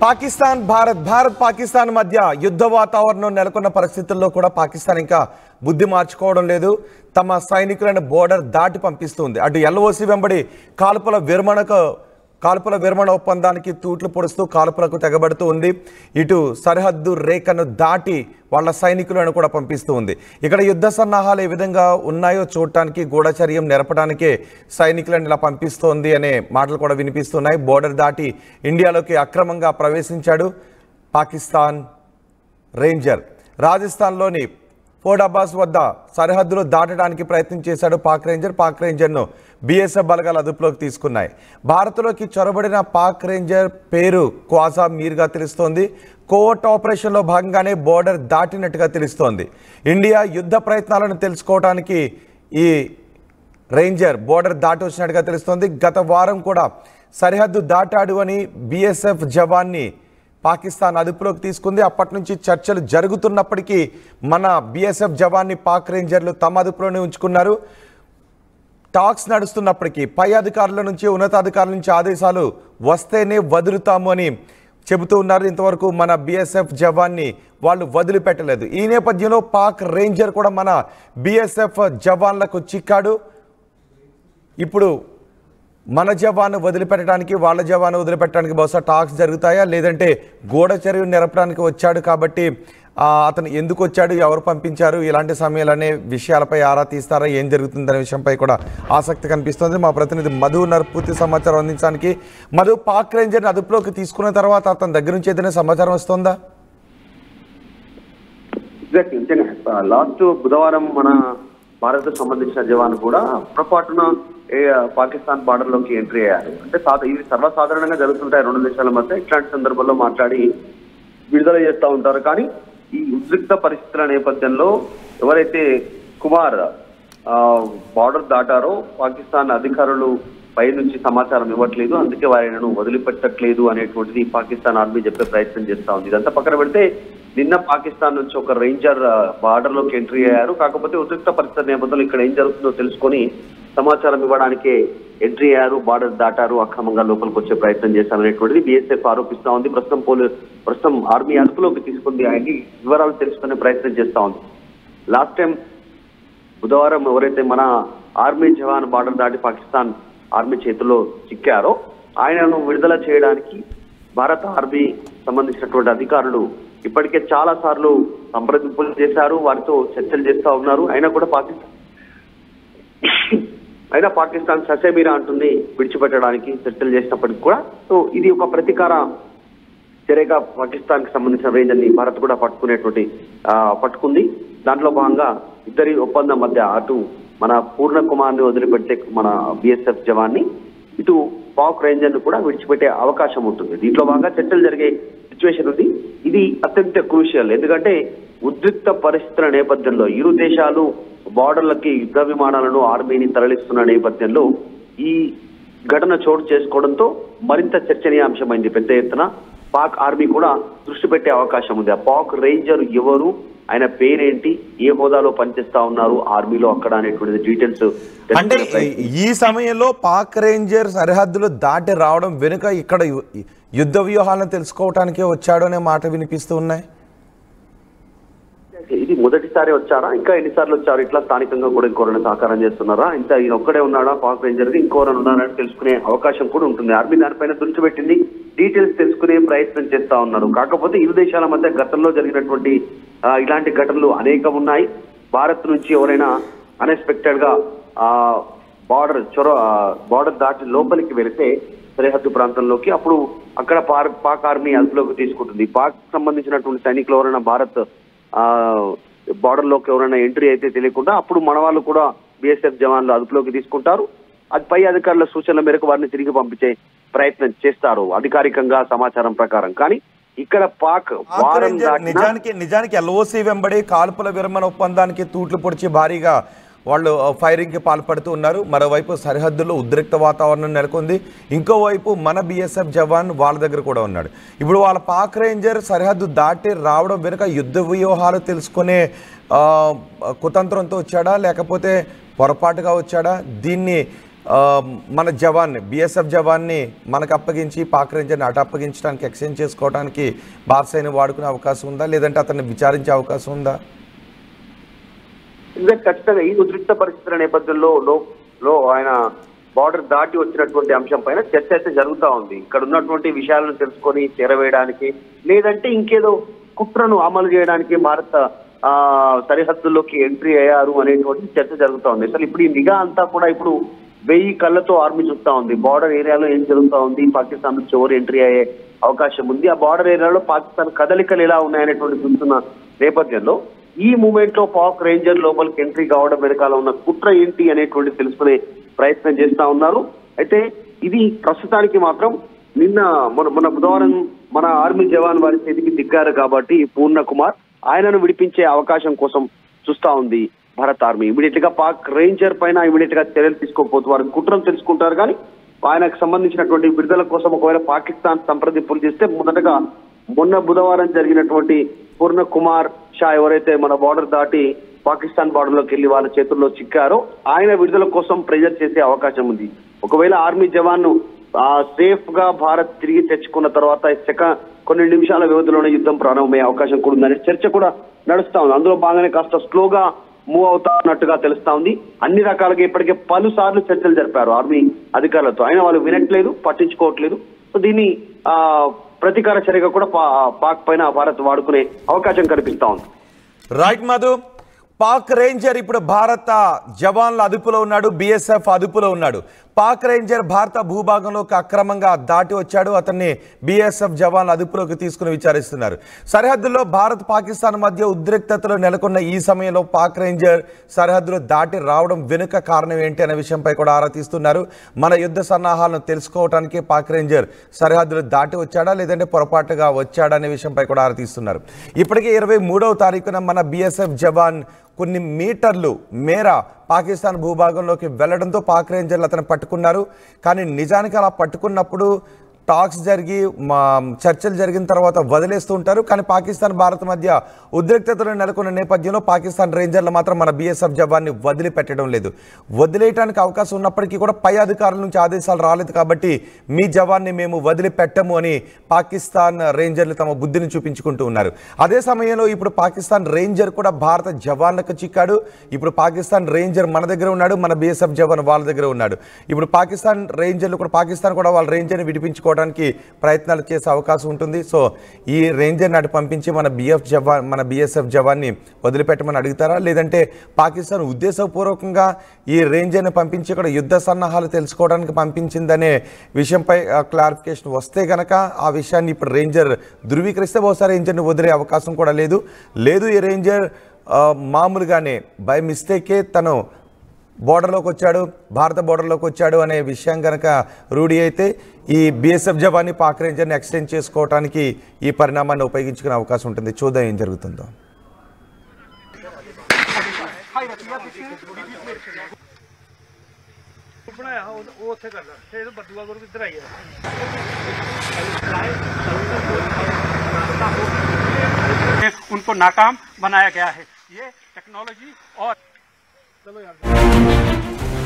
పాకిస్తాన్ భారత్ పాకిస్తాన్ మధ్య యుద్ధ వాతావరణం నెలకొన్న పరిస్థితుల్లో కూడా పాకిస్తాన్ ఇంకా బుద్ధి మార్చుకోవడం లేదు. తమ సైనికులను బోర్డర్ దాటి పంపిస్తుంది. అటు ఎల్ఓసి వెంబడి కాల్పుల విరమణ ఒప్పందానికి తూట్లు పొడుస్తూ కాల్పులకు తెగబడుతూ ఉంది. ఇటు సరిహద్దు రేఖను దాటి వాళ్ళ సైనికులను కూడా పంపిస్తూ ఉంది. ఇక్కడ యుద్ధ సన్నాహాలు ఏ విధంగా ఉన్నాయో చూడటానికి, గూఢచర్యం నెరపడానికే సైనికులను ఇలా పంపిస్తోంది అనే మాటలు కూడా వినిపిస్తున్నాయి. బోర్డర్ దాటి ఇండియాలోకి అక్రమంగా ప్రవేశించాడు పాకిస్తాన్ రేంజర్. రాజస్థాన్లోని ఫోర్ట్ అబ్బాస్ వద్ద సరిహద్దులు దాటడానికి ప్రయత్నం చేశాడు పాక్ రేంజర్ను బీఎస్ఎఫ్ బలగాలు అదుపులోకి తీసుకున్నాయి. భారత్లోకి చొరబడిన పాక్ రేంజర్ పేరు క్వాజా మీర్గా తెలుస్తోంది. కోవర్ట్ ఆపరేషన్లో భాగంగానే బోర్డర్ దాటినట్టుగా తెలుస్తోంది. ఇండియా యుద్ధ ప్రయత్నాలను తెలుసుకోవడానికి ఈ రేంజర్ బోర్డర్ దాటి వచ్చినట్టుగా తెలుస్తోంది. గత వారం కూడా సరిహద్దు దాటాడు అని బీఎస్ఎఫ్ జవాన్ని పాకిస్తాన్ అదుపులోకి తీసుకుంది. అప్పటి నుంచి చర్చలు జరుగుతున్నప్పటికీ మన బీఎస్ఎఫ్ జవాన్ని పాక్ రేంజర్లు తమ అదుపులోనే ఉంచుకున్నారు. టాక్స్ నడుస్తున్నప్పటికీ పై అధికారుల నుంచి, ఉన్నతాధికారుల నుంచి ఆదేశాలు వస్తేనే వదులుతాము అని చెబుతూ ఉన్నారు. ఇంతవరకు మన బీఎస్ఎఫ్ జవాన్ని వాళ్ళు వదిలిపెట్టలేదు. ఈ నేపథ్యంలో పాక్ రేంజర్ కూడా మన బీఎస్ఎఫ్ జవాన్లకు చిక్కాడు. ఇప్పుడు మన జవాను వదిలిపెట్టడానికి, వాళ్ళ జవాను వదిలిపెట్టడానికి బహుశా టాక్స్ జరుగుతాయా, లేదంటే గూఢచర్యం నెరపడానికి వచ్చాడు కాబట్టి అతను ఎందుకు వచ్చాడు, ఎవరు పంపించారు, ఇలాంటి సమయాలనే విషయాలపై ఆరా తీస్తారా, ఏం జరుగుతుందనే విషయంపై కూడా ఆసక్తి కనిపిస్తుంది. మా ప్రతినిధి మధు ఉన్నారు పూర్తి సమాచారం అందించడానికి. మధు, పాక్ రేంజర్ని అదుపులోకి తీసుకున్న తర్వాత అతని దగ్గర నుంచి ఏదైనా సమాచారం వస్తుందా? లాస్ట్ బుధవారం మన భారత్ సంబంధించిన జవాను కూడా పొరపాటున పాకిస్తాన్ బార్డర్ లోకి ఎంట్రీ అయ్యారు. అంటే ఇది సర్వసాధారణంగా జరుగుతుంటాయి రెండు దేశాల మధ్య. ఇట్లాంటి సందర్భంలో మాట్లాడి విడుదల చేస్తూ ఉంటారు. కానీ ఈ ఉద్రిక్త పరిస్థితుల నేపథ్యంలో ఎవరైతే కుమార్ బార్డర్ దాటారో పాకిస్తాన్ అధికారులు పై నుంచి సమాచారం ఇవ్వట్లేదు, అందుకే వారిని వదిలిపెట్టట్లేదు అనేటువంటిది పాకిస్తాన్ ఆర్మీ చెప్పే ప్రయత్నం చేస్తా ఉంది. ఇదంతా పక్కన పెడితే నిన్న పాకిస్తాన్ నుంచి ఒక రేంజర్ బార్డర్ లోకి ఎంట్రీ అయ్యారు. కాకపోతే ఉద్రిక్త పరిస్థితుల నేపథ్యంలో ఇక్కడ ఏం జరుగుతుందో తెలుసుకొని సమాచారం ఇవ్వడానికే ఎంట్రీ అయ్యారు, బార్డర్ దాటారు, అక్రమంగా లోపలికి వచ్చే ప్రయత్నం చేశారనేటువంటిది బీఎస్ఎఫ్ ఆరోపిస్తా ఉంది. ప్రస్తుతం ఆర్మీ అదుపులోకి తీసుకుంది. ఆయన్ని వివరాలు తెలుసుకునే ప్రయత్నం చేస్తా ఉంది. లాస్ట్ టైం బుధవారం ఎవరైతే మన ఆర్మీ జవాన్ బార్డర్ దాటి పాకిస్తాన్ ఆర్మీ చేతుల్లో చిక్కారో ఆయనను విడుదల చేయడానికి భారత ఆర్మీ సంబంధించినటువంటి అధికారులు ఇప్పటికే చాలా సార్లు సంప్రదింపులు చేశారు, వారితో చర్చలు చేస్తా ఉన్నారు. అయినా పాకిస్తాన్ ససేమిరా అంటుంది విడిచిపెట్టడానికి చర్చలు చేసినప్పటికీ కూడా. సో ఇది ఒక ప్రతీకార చర్యగా పాకిస్తాన్ కి సంబంధించిన రేంజర్ని భారత్ కూడా పట్టుకుంది. దాంట్లో భాగంగా ఇద్దరి ఒప్పందం మధ్య అటు మన పూర్ణ కుమార్ ని వదిలిపెట్టే మన బీఎస్ఎఫ్ జవాన్ని, ఇటు పాక్ రేంజర్ ను కూడా విడిచిపెట్టే అవకాశం ఉంటుంది. దీంట్లో భాగంగా చర్చలు జరిగే సిచ్యువేషన్ ఉంది. ఇది అత్యంత క్రూషియల్. ఎందుకంటే ఉద్రిక్త పరిస్థితుల నేపథ్యంలో ఇరు దేశాలు బార్డర్లకి యుద్ధ విమానాలను, ఆర్మీని తరలిస్తున్న నేపథ్యంలో ఈ ఘటన చోటు చేసుకోవడంతో మరింత చర్చనీయాంశమైంది. పెద్ద ఎత్తున పాక్ ఆర్మీ కూడా దృష్టి పెట్టే అవకాశం ఉంది. ఆ పాక్ రేంజర్ ఎవరు, ఆయన పేరేంటి, ఏ హోదాలో పనిచేస్తా ఉన్నారు ఆర్మీలో అక్కడ అనేటువంటి డీటెయిల్స్. అంటే ఈ సమయంలో పాక్ రేంజర్ సరిహద్దులు దాటి రావడం వెనుక ఇక్కడ యుద్ధ వ్యూహాలను తెలుసుకోవటానికే వచ్చాడు అనే మాట వినిపిస్తూ ఉన్నాయి. ఇది మొదటిసారి వచ్చారా, ఇంకా ఎన్నిసార్లు వచ్చారు, ఇట్లా స్థానికంగా కూడా ఇంకోరైనా సహకారం చేస్తున్నారా, ఇంత ఈయన ఒక్కడే ఉన్నాడా పాక్ రేంజర్ కి, ఇంకోరైనా ఉన్నారని తెలుసుకునే అవకాశం కూడా ఉంటుంది. ఆర్మీ దానిపైన దృష్టి పెట్టింది, డీటెయిల్స్ తెలుసుకునే ప్రయత్నం చేస్తా ఉన్నారు. కాకపోతే ఇరు దేశాల మధ్య గతంలో జరిగినటువంటి ఇలాంటి ఘటనలు అనేకం ఉన్నాయి. భారత్ నుంచి ఎవరైనా అన్ఎక్స్పెక్టెడ్ గా బార్డర్ దాటి లోపలికి వెళితే సరిహద్దు ప్రాంతంలోకి, అప్పుడు అక్కడ పాక్ ఆర్మీ అదుపులోకి తీసుకుంటుంది. పాక్ సంబంధించినటువంటి సైనికులు ఎవరైనా భారత్ బార్డర్ లోకి ఎవరైనా ఎంట్రీ అయితే తెలియకుండా అప్పుడు మన వాళ్ళు కూడా బీఎస్ఎఫ్ జవాన్లు అదుపులోకి తీసుకుంటారు. అది పై అధికారుల సూచనల మేరకు వారిని తిరిగి పంపించే ప్రయత్నం చేస్తారు అధికారికంగా సమాచారం ప్రకారం. కానీ ఇక్కడ పాక్ నిజానికి ఎల్ఓసి వెంబడి కాల్పుల విరమణ ఒప్పందానికి తూట్లు పొడిచి భారీగా వాళ్ళు ఫైరింగ్కి పాల్పడుతూ ఉన్నారు. మరోవైపు సరిహద్దులో ఉద్రిక్త వాతావరణం నెలకొంది. ఇంకోవైపు మన బీఎస్ఎఫ్ జవాన్ వాళ్ళ దగ్గర కూడా ఉన్నాడు. ఇప్పుడు వాళ్ళ పాక్ రేంజర్ సరిహద్దు దాటి రావడం వెనుక యుద్ధ వ్యూహాలు తెలుసుకునే కుతంత్రంతో వచ్చాడా, లేకపోతే పొరపాటుగా వచ్చాడా, దీన్ని మన జవాన్ని బీఎస్ఎఫ్ జవాన్ని మనకు అప్పగించి పాక్ రేంజర్ని అటు అప్పగించడానికి ఎక్స్చేంజ్ చేసుకోవడానికి భారత సైన్యం వాడుకునే అవకాశం ఉందా, లేదంటే అతన్ని విచారించే అవకాశం ఉందా? ఖచ్చితంగా ఈ ఉద్రిక్త పరిస్థితుల నేపథ్యంలో ఆయన బార్డర్ దాటి వచ్చినటువంటి అంశం పైన చర్చ అయితే జరుగుతూ ఉంది. ఇక్కడ ఉన్నటువంటి విషయాలను తెలుసుకొని చేరవేయడానికి, లేదంటే ఇంకేదో కుట్రను అమలు చేయడానికి భారత సరిహద్దుల్లోకి ఎంట్రీ అయ్యారు అనేటువంటి చర్చ జరుగుతూ ఉంది. అసలు ఇప్పుడు ఈ నిఘా అంతా కూడా ఇప్పుడు 1000 కళ్ళతో ఆర్మీ చూస్తా ఉంది. బార్డర్ ఏరియాలో ఏం జరుగుతూ ఉంది, పాకిస్తాన్ నుంచి ఎవరు ఎంట్రీ అయ్యే అవకాశం ఉంది, ఆ బార్డర్ ఏరియాలో పాకిస్తాన్ కదలికలు ఎలా ఉన్నాయనేటువంటి చూస్తున్న నేపథ్యంలో ఈ మూమెంట్ లో పాక్ రేంజర్ లోపలికి ఎంట్రీ కావడం వెనకాల ఉన్న కుట్ర ఏంటి అనేటువంటి తెలుసుకునే ప్రయత్నం చేస్తా ఉన్నారు. అయితే ఇది ప్రస్తుతానికి మాత్రం మన బుధవారం మన ఆర్మీ జవాన్ వారి చేతికి దిగ్గారు కాబట్టి పూర్ణ కుమార్ ఆయనను విడిపించే అవకాశం కోసం చూస్తా ఉంది భారత ఆర్మీ. ఇమీడియట్ గా పాక్ రేంజర్ పైన ఇమీడియట్ గా చర్యలు తీసుకోకపోతే వారు కుట్రను తెలుసుకుంటారు. కానీ ఆయనకు సంబంధించినటువంటి విడుదల కోసం ఒకవేళ పాకిస్తాన్ సంప్రదింపులు చేస్తే మొన్న బుధవారం జరిగినటువంటి పూర్ణ కుమార్ షా ఎవరైతే మన బార్డర్ దాటి పాకిస్తాన్ బార్డర్ లోకి వెళ్లి వాళ్ళ చేతుల్లో చిక్కారో ఆయన విడుదల కోసం ప్రెజర్ చేసే అవకాశం ఉంది. ఒకవేళ ఆర్మీ జవాన్ ను సేఫ్ గా భారత్ తిరిగి తెచ్చుకున్న తర్వాత కొన్ని నిమిషాల వ్యవధిలోనే యుద్ధం ప్రారంభమయ్యే అవకాశం కూడా ఉందనే చర్చ కూడా నడుస్తా ఉంది. అందులో బాగానే కాస్త స్లోగా మూవ్ అవుతా ఉన్నట్టుగా తెలుస్తా ఉంది. అన్ని రకాలుగా ఇప్పటికే పలుసార్లు చర్చలు జరిపారు ఆర్మీ అధికారులతో, అయినా వాళ్ళు వినట్లేదు, పట్టించుకోవట్లేదు. సో దీన్ని ప్రతీకార చర్యగా కూడా పాక్ పైన భారత్ వాడుకునే అవకాశం కనిపిస్తా ఉంది. రైట్ మధు, పాక్ రేంజర్ ఇప్పుడు భారత జవాన్ల అదుపులో ఉన్నాడు, బీఎస్ఎఫ్ అదుపులో ఉన్నాడు. పాక్ రేంజర్ భారత భూభాగంలోకి అక్రమంగా దాటి వచ్చాడు. అతన్ని బీఎస్ఎఫ్ జవాన్ల అదుపులోకి తీసుకుని విచారిస్తున్నారు. సరిహద్దుల్లో భారత్ పాకిస్తాన్ మధ్య ఉద్రిక్తతలు నెలకొన్న ఈ సమయంలో పాక్ రేంజర్ సరిహద్దులు దాటి రావడం వెనుక కారణం ఏంటి అనే విషయంపై కూడా ఆరా తీస్తున్నారు. మన యుద్ధ సన్నాహాలను తెలుసుకోవడానికి పాక్ రేంజర్ సరిహద్దులు దాటి వచ్చాడా లేదంటే పొరపాటుగా వచ్చాడా అనే విషయంపై కూడా ఆరా తీస్తున్నారు. ఇప్పటికే 23వ తారీఖున మన బీఎస్ఎఫ్ జవాన్ కొన్ని మీటర్లు మేర పాకిస్తాన్ భూభాగంలోకి వెళ్లడంతో పాక్ రేంజర్లు అతను పట్టుకున్నారు. కానీ నిజానికి అలా పట్టుకున్నప్పుడు టాక్స్ జరిగి చర్చలు జరిగిన తర్వాత వదిలేస్తూ ఉంటారు. కానీ పాకిస్తాన్ భారత్ మధ్య ఉద్రిక్తతలు నెలకొన్న నేపథ్యంలో పాకిస్తాన్ రేంజర్లు మాత్రం మన బీఎస్ఎఫ్ జవాన్ని వదిలిపెట్టడం లేదు. వదిలేయడానికి అవకాశం ఉన్నప్పటికీ కూడా పై అధికారుల నుంచి ఆదేశాలు రాలేదు కాబట్టి మీ జవాన్ని మేము వదిలిపెట్టము అని పాకిస్తాన్ రేంజర్లు తమ బుద్ధిని చూపించుకుంటూ ఉన్నారు. అదే సమయంలో ఇప్పుడు పాకిస్తాన్ రేంజర్ కూడా భారత జవాన్లకు చిక్కాడు. ఇప్పుడు పాకిస్తాన్ రేంజర్ మన దగ్గర ఉన్నాడు, మన బీఎస్ఎఫ్ జవాన్ వాళ్ళ దగ్గర ఉన్నాడు. ఇప్పుడు పాకిస్తాన్ రేంజర్లు కూడా పాకిస్తాన్ కూడా వాళ్ళ రేంజర్ని విడిపించుకోవడానికి ప్రయత్నాలు చేసే అవకాశం ఉంటుంది. సో ఈ రేంజర్ని అటు పంపించి మన బీఎస్ఎఫ్ జవాన్ని వదిలిపెట్టమని అడుగుతారా, లేదంటే పాకిస్తాన్ ఉద్దేశపూర్వకంగా ఈ రేంజర్ని పంపించి ఇక్కడ యుద్ధ సన్నాహాలు తెలుసుకోవడానికి పంపించిందనే విషయంపై క్లారిఫికేషన్ వస్తే గనక ఆ విషయాన్ని ఇప్పుడు రేంజర్ ధృవీకరిస్తే బహుశా రేంజర్ని వదిలే అవకాశం కూడా లేదు. ఈ రేంజర్ మామూలుగానే బై మిస్టేకే తను బోర్డర్లోకి వచ్చాడు, భారత బోర్డర్లోకి వచ్చాడు అనే విషయం కనుక రూఢి అయితే ఈ బీఎస్ఎఫ్ జవాన్ని పాక్ రేంజర్ని ఎక్స్టెండ్ చేసుకోవడానికి ఈ పరిణామాన్ని ఉపయోగించుకునే అవకాశం ఉంటుంది. చూద్దాం ఏం జరుగుతుందో. उनको नाकाम बनाया गया है। ये टेक्नोलॉजी और